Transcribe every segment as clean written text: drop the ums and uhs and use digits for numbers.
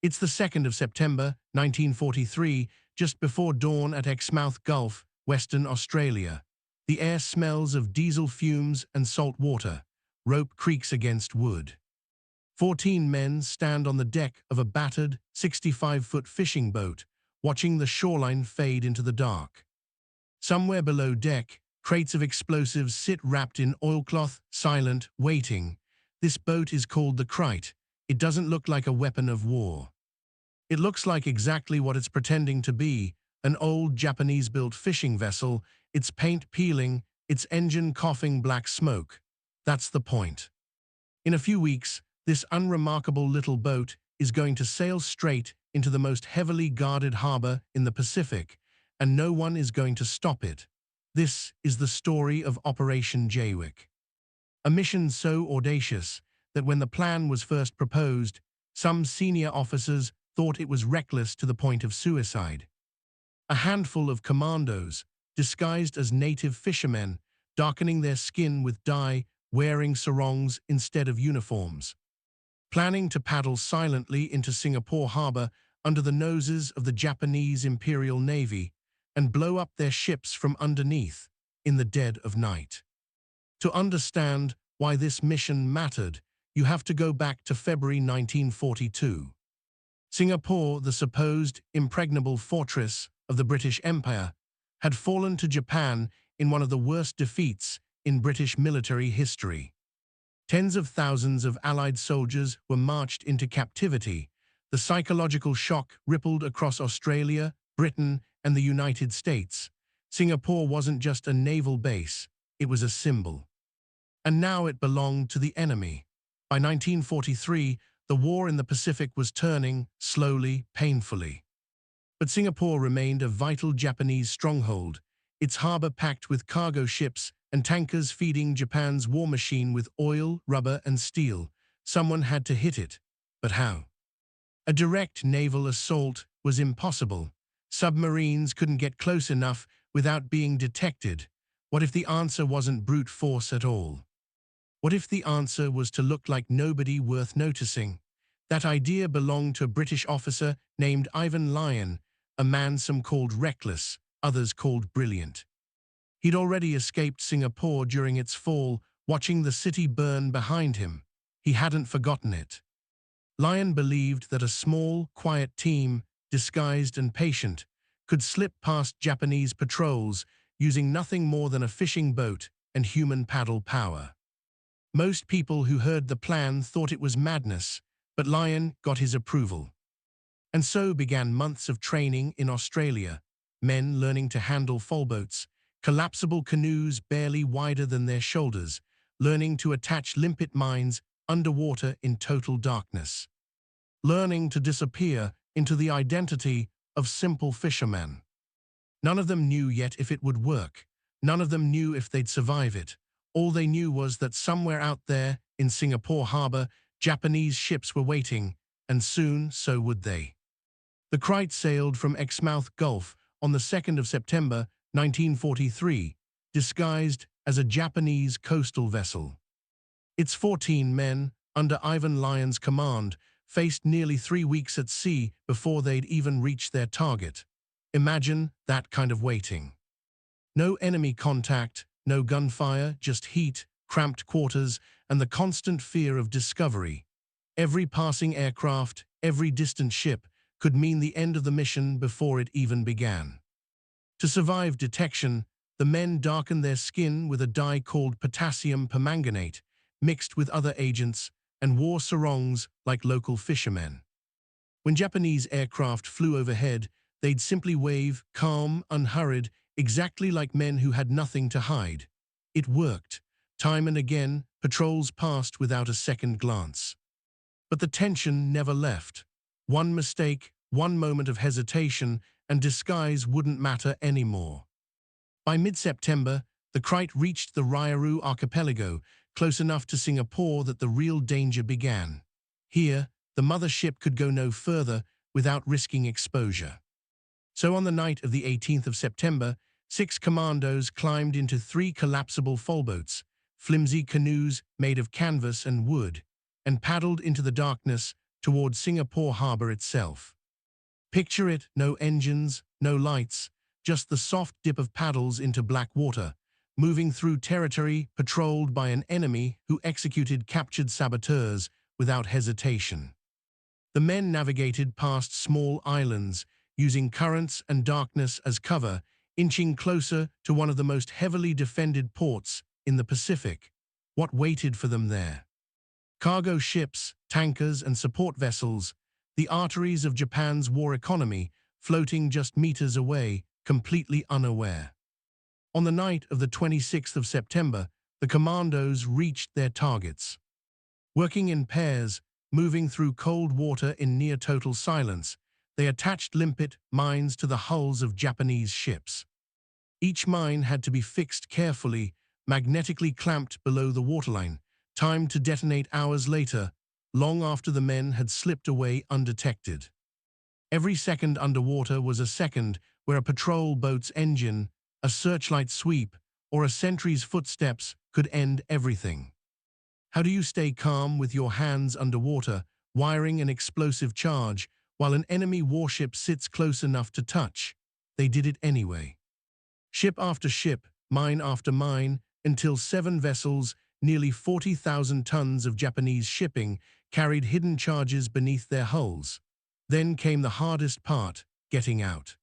It's the 2nd of September, 1943, just before dawn at Exmouth Gulf, Western Australia. The air smells of diesel fumes and salt water. Rope creaks against wood. 14 men stand on the deck of a battered, 65-foot fishing boat, watching the shoreline fade into the dark. Somewhere below deck, crates of explosives sit wrapped in oilcloth, silent, waiting. This boat is called the Krait. It doesn't look like a weapon of war. It looks like exactly what it's pretending to be, an old Japanese-built fishing vessel, its paint peeling, its engine coughing black smoke. That's the point. In a few weeks, this unremarkable little boat is going to sail straight into the most heavily guarded harbor in the Pacific, and no one is going to stop it. This is the story of Operation Jaywick. A mission so audacious that when the plan was first proposed, some senior officers thought it was reckless to the point of suicide. A handful of commandos, disguised as native fishermen, darkening their skin with dye, wearing sarongs instead of uniforms, planning to paddle silently into Singapore Harbour under the noses of the Japanese Imperial Navy and blow up their ships from underneath in the dead of night. To understand why this mission mattered, you have to go back to February 1942. Singapore, the supposed impregnable fortress of the British Empire, had fallen to Japan in one of the worst defeats in British military history. Tens of thousands of Allied soldiers were marched into captivity. The psychological shock rippled across Australia, Britain, and the United States. Singapore wasn't just a naval base, it was a symbol. And now it belonged to the enemy. By 1943, the war in the Pacific was turning, slowly, painfully. But Singapore remained a vital Japanese stronghold, its harbor packed with cargo ships and tankers feeding Japan's war machine with oil, rubber, and steel. Someone had to hit it. But how? A direct naval assault was impossible. Submarines couldn't get close enough without being detected. What if the answer wasn't brute force at all? What if the answer was to look like nobody worth noticing? That idea belonged to a British officer named Ivan Lyon, a man some called reckless, others called brilliant. He'd already escaped Singapore during its fall, watching the city burn behind him. He hadn't forgotten it. Lyon believed that a small, quiet team, disguised and patient, could slip past Japanese patrols using nothing more than a fishing boat and human paddle power. Most people who heard the plan thought it was madness, but Lyon got his approval. And so began months of training in Australia, men learning to handle foalboats, collapsible canoes barely wider than their shoulders, learning to attach limpet mines underwater in total darkness, learning to disappear into the identity of simple fishermen. None of them knew yet if it would work. None of them knew if they'd survive it. All they knew was that somewhere out there in Singapore Harbour, Japanese ships were waiting, and soon so would they. The Krait sailed from Exmouth Gulf on the 2nd of September, 1943, disguised as a Japanese coastal vessel. Its 14 men, under Ivan Lyon's command, faced nearly 3 weeks at sea before they'd even reached their target. Imagine that kind of waiting. No enemy contact, no gunfire, just heat, cramped quarters, and the constant fear of discovery. Every passing aircraft, every distant ship could mean the end of the mission before it even began. To survive detection, the men darkened their skin with a dye called potassium permanganate, mixed with other agents, and wore sarongs like local fishermen. When Japanese aircraft flew overhead, they'd simply wave, calm, unhurried, exactly like men who had nothing to hide. It worked. Time and again, patrols passed without a second glance. But the tension never left. One mistake, one moment of hesitation, and disguise wouldn't matter anymore. By mid-September, the Krait reached the WWII archipelago, close enough to Singapore that the real danger began. Here, the mothership could go no further without risking exposure. So on the night of the 18th of September, 6 commandos climbed into 3 collapsible foalboats, flimsy canoes made of canvas and wood, and paddled into the darkness toward Singapore Harbour itself. Picture it, no engines, no lights, just the soft dip of paddles into black water, moving through territory patrolled by an enemy who executed captured saboteurs without hesitation. The men navigated past small islands, using currents and darkness as cover, inching closer to one of the most heavily defended ports in the Pacific. What waited for them there? Cargo ships, tankers, and support vessels, the arteries of Japan's war economy, floating just meters away, completely unaware. On the night of the 26th of September, the Commandos reached their targets. Working in pairs, moving through cold water in near-total silence, they attached limpet mines to the hulls of Japanese ships. Each mine had to be fixed carefully, magnetically clamped below the waterline, timed to detonate hours later, long after the men had slipped away undetected. Every second underwater was a second where a patrol boat's engine, a searchlight sweep, or a sentry's footsteps could end everything. How do you stay calm with your hands underwater, wiring an explosive charge, while an enemy warship sits close enough to touch? They did it anyway. Ship after ship, mine after mine, until 7 vessels, nearly 40,000 tons of Japanese shipping, carried hidden charges beneath their hulls. Then came the hardest part, getting out.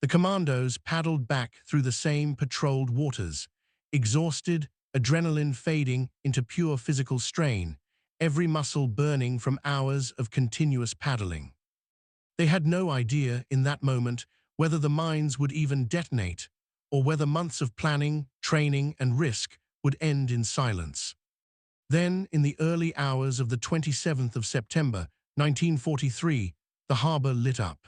The Commandos paddled back through the same patrolled waters, exhausted, adrenaline fading into pure physical strain, every muscle burning from hours of continuous paddling. They had no idea in that moment whether the mines would even detonate, or whether months of planning, training, and risk would end in silence. Then, in the early hours of the 27th of September, 1943, the harbour lit up.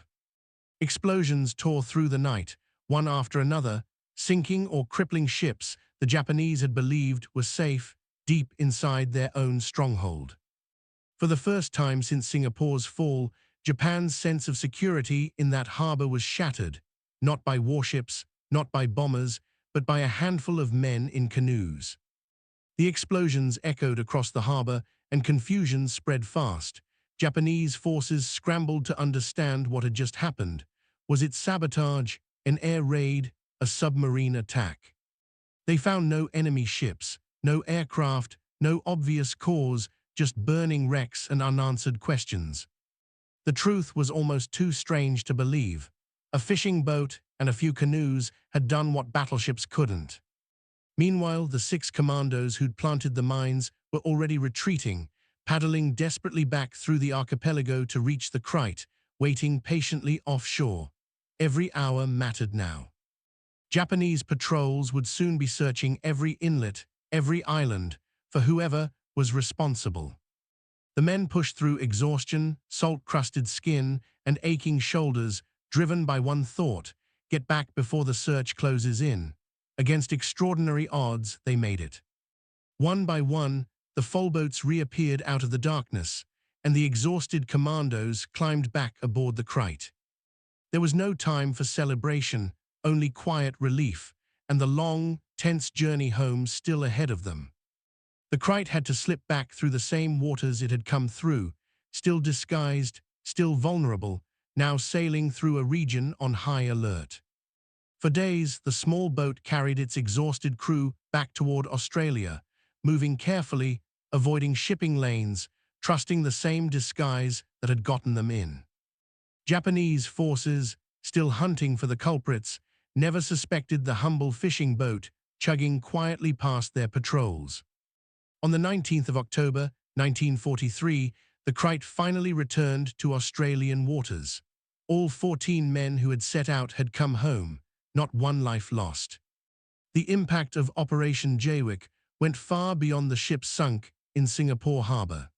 Explosions tore through the night, one after another, sinking or crippling ships the Japanese had believed were safe deep inside their own stronghold. For the first time since Singapore's fall, Japan's sense of security in that harbour was shattered, not by warships, not by bombers, but by a handful of men in canoes. The explosions echoed across the harbour, and confusion spread fast. Japanese forces scrambled to understand what had just happened. Was it sabotage, an air raid, a submarine attack? They found no enemy ships, no aircraft, no obvious cause, just burning wrecks and unanswered questions. The truth was almost too strange to believe. A fishing boat and a few canoes had done what battleships couldn't. Meanwhile, the 6 commandos who'd planted the mines were already retreating, paddling desperately back through the archipelago to reach the Krait, waiting patiently offshore. Every hour mattered now. Japanese patrols would soon be searching every inlet, every island, for whoever was responsible. The men pushed through exhaustion, salt-crusted skin, and aching shoulders, driven by one thought: get back before the search closes in. Against extraordinary odds, they made it. One by one, the foalboats reappeared out of the darkness, and the exhausted commandos climbed back aboard the Krait. There was no time for celebration, only quiet relief, and the long, tense journey home still ahead of them. The Krait had to slip back through the same waters it had come through, still disguised, still vulnerable, now sailing through a region on high alert. For days, the small boat carried its exhausted crew back toward Australia, moving carefully, avoiding shipping lanes, trusting the same disguise that had gotten them in. Japanese forces, still hunting for the culprits, never suspected the humble fishing boat chugging quietly past their patrols. On the 19th of October, 1943, the Krait finally returned to Australian waters. All 14 men who had set out had come home, not one life lost. The impact of Operation Jaywick went far beyond the ship sunk in Singapore Harbour.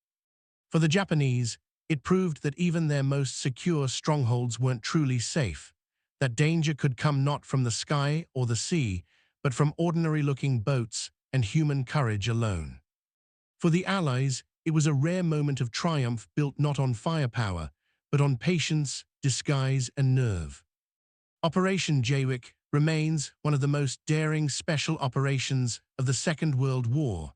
For the Japanese, it proved that even their most secure strongholds weren't truly safe, that danger could come not from the sky or the sea, but from ordinary-looking boats and human courage alone. For the Allies, it was a rare moment of triumph built not on firepower, but on patience, disguise, and nerve. Operation Jaywick remains one of the most daring special operations of the Second World War,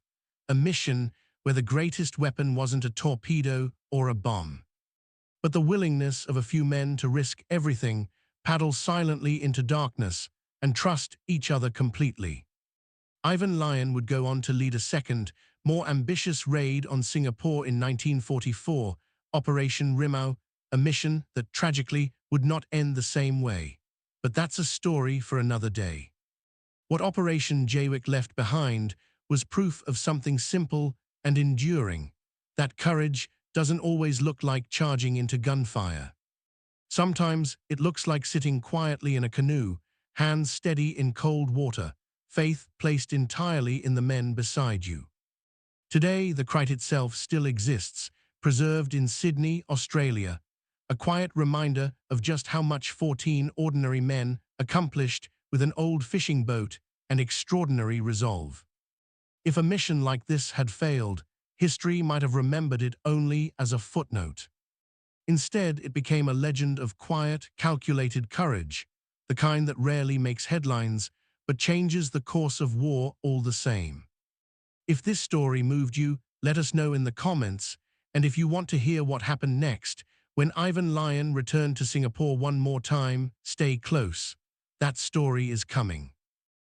a mission where the greatest weapon wasn't a torpedo or a bomb, but the willingness of a few men to risk everything, paddle silently into darkness, and trust each other completely. Ivan Lyon would go on to lead a second, more ambitious raid on Singapore in 1944, Operation Rimau, a mission that tragically would not end the same way. But that's a story for another day. What Operation Jaywick left behind was proof of something simple and enduring, that courage doesn't always look like charging into gunfire. Sometimes it looks like sitting quietly in a canoe, hands steady in cold water, faith placed entirely in the men beside you. Today, the Krait itself still exists, preserved in Sydney, Australia, a quiet reminder of just how much 14 ordinary men accomplished with an old fishing boat and extraordinary resolve. If a mission like this had failed, history might have remembered it only as a footnote. Instead, it became a legend of quiet, calculated courage, the kind that rarely makes headlines, but changes the course of war all the same. If this story moved you, let us know in the comments, and if you want to hear what happened next, when Ivan Lyon returned to Singapore one more time, stay close. That story is coming.